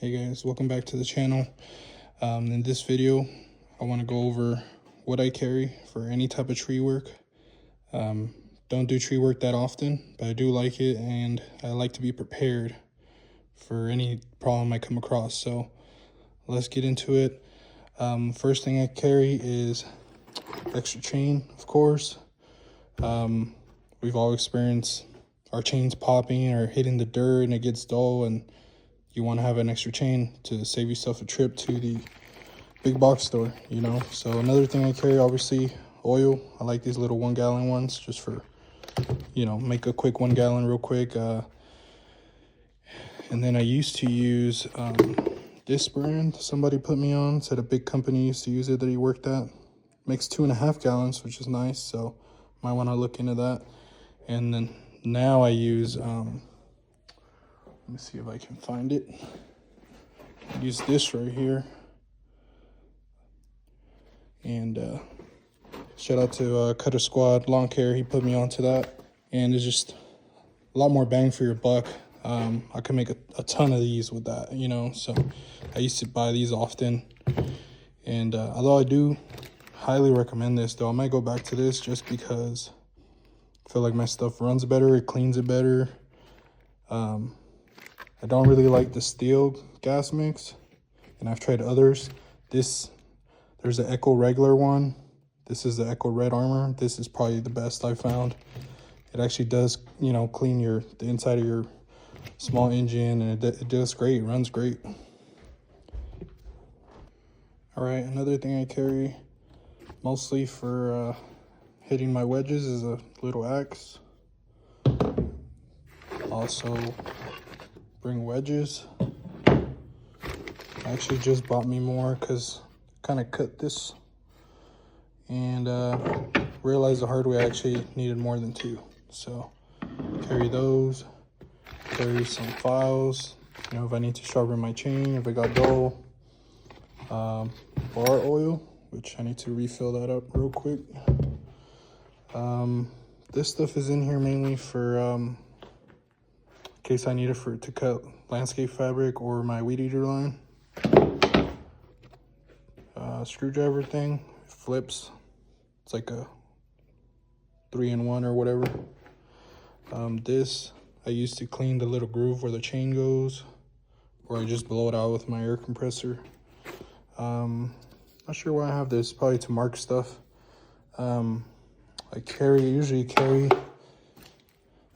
Hey guys, welcome back to the channel. In this video, I want to go over what I carry for any type of tree work. Don't do tree work that often, but I do like it, and I like to be prepared for any problem I come across. So let's get into it. First thing I carry is extra chain, of course. We've all experienced our chains popping or hitting the dirt and it gets dull, and you want to have an extra chain to save yourself a trip to the big box store, you know. So another thing I carry, obviously, oil. I like these little 1 gallon ones just for, you know, make a quick 1 gallon real quick. And then I used to use this brand somebody put me on, said a big company used to use it that he worked at. Makes 2.5 gallons, which is nice, so might want to look into that. And then now I use let me see if I can find it. Use this right here. And shout out to Cutter Squad Lawn Care. He put me onto that. And it's just a lot more bang for your buck. I can make a ton of these with that, you know. So I used to buy these often. And although I do highly recommend this, though, I might go back to this just because I feel like my stuff runs better. It cleans it better. I don't really like the steel gas mix, and I've tried others. There's the Echo regular one. This is the Echo Red Armor. This is probably the best I found. It actually does, you know, clean the inside of your small engine, and it does great. It runs great. All right, another thing I carry mostly for hitting my wedges is a little axe. Also bring wedges. I actually just bought me more because I kind of cut this and realized the hard way I actually needed more than 2. So carry those, carry some files, you know, if I need to sharpen my chain, if it got dull. Bar oil, which I need to refill that up real quick. This stuff is in here mainly for in case I need it to cut landscape fabric or my weed eater line. Screwdriver thing, it flips. It's like a 3-in-1 or whatever. This I use to clean the little groove where the chain goes, or I just blow it out with my air compressor. Not sure why I have this, probably to mark stuff. I usually carry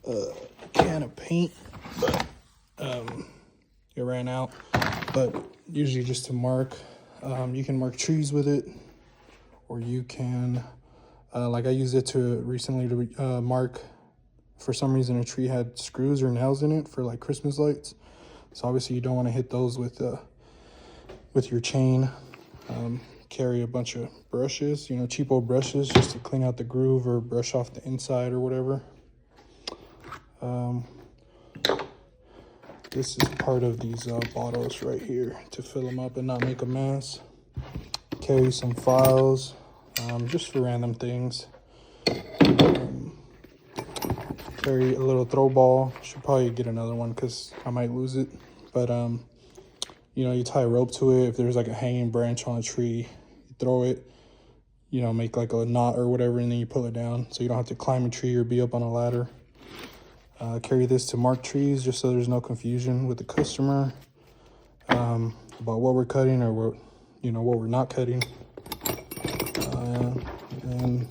a can of paint, but it ran out. But usually just to mark. You can mark trees with it, or you can like I used it recently to mark, for some reason a tree had screws or nails in it for like Christmas lights, so obviously you don't want to hit those with your chain. Carry a bunch of brushes, you know, cheap old brushes, just to clean out the groove or brush off the inside or whatever. This is part of these bottles right here to fill them up and not make a mess. Carry some files, just for random things. Carry a little throw ball. Should probably get another one because I might lose it. But you know, you tie a rope to it. If there's like a hanging branch on a tree, you throw it, you know, make like a knot or whatever, and then you pull it down so you don't have to climb a tree or be up on a ladder. Carry this to mark trees just so there's no confusion with the customer about what we're cutting or what we're not cutting. And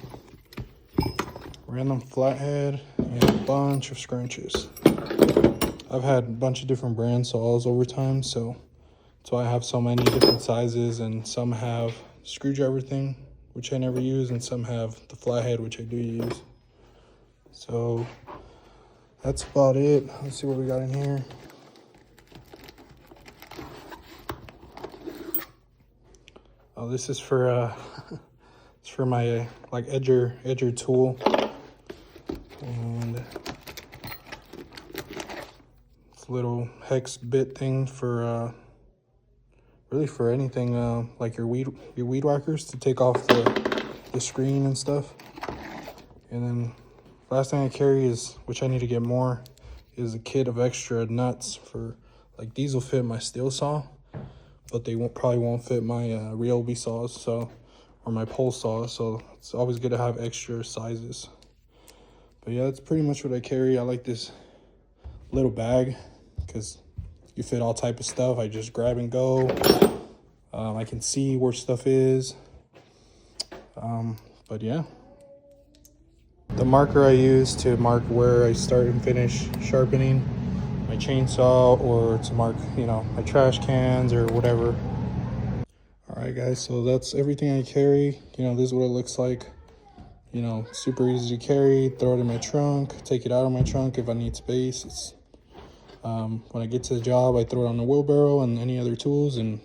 random flathead and a bunch of scrunches. I've had a bunch of different brand saws over time, so that's why I have so many different sizes, and some have screwdriver thing, which I never use, and some have the flathead, which I do use. So that's about it. Let's see what we got in here. Oh, this is for it's for my like edger tool, and it's a little hex bit thing for really for anything like your weed whackers, to take off the screen and stuff. And then last thing I carry is, which I need to get more, is a kit of extra nuts for Like these will fit my steel saw, but they probably won't fit my Ryobi saws, so, or my pole saw. So it's always good to have extra sizes. But yeah, that's pretty much what I carry. I like this little bag because you fit all type of stuff. I just grab and go. I can see where stuff is. But yeah, the marker I use to mark where I start and finish sharpening my chainsaw, or to mark, you know, my trash cans or whatever. All right, guys, so that's everything I carry. You know, this is what it looks like. You know, super easy to carry. Throw it in my trunk, take it out of my trunk if I need space. It's when I get to the job, I throw it on the wheelbarrow and any other tools, and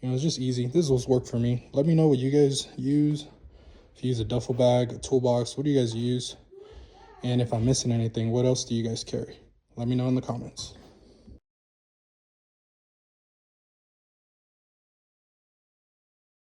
you know, it's just easy. This will work for me. Let me know what you guys use. If you use a duffel bag, a toolbox, what do you guys use? And if I'm missing anything, what else do you guys carry? Let me know in the comments.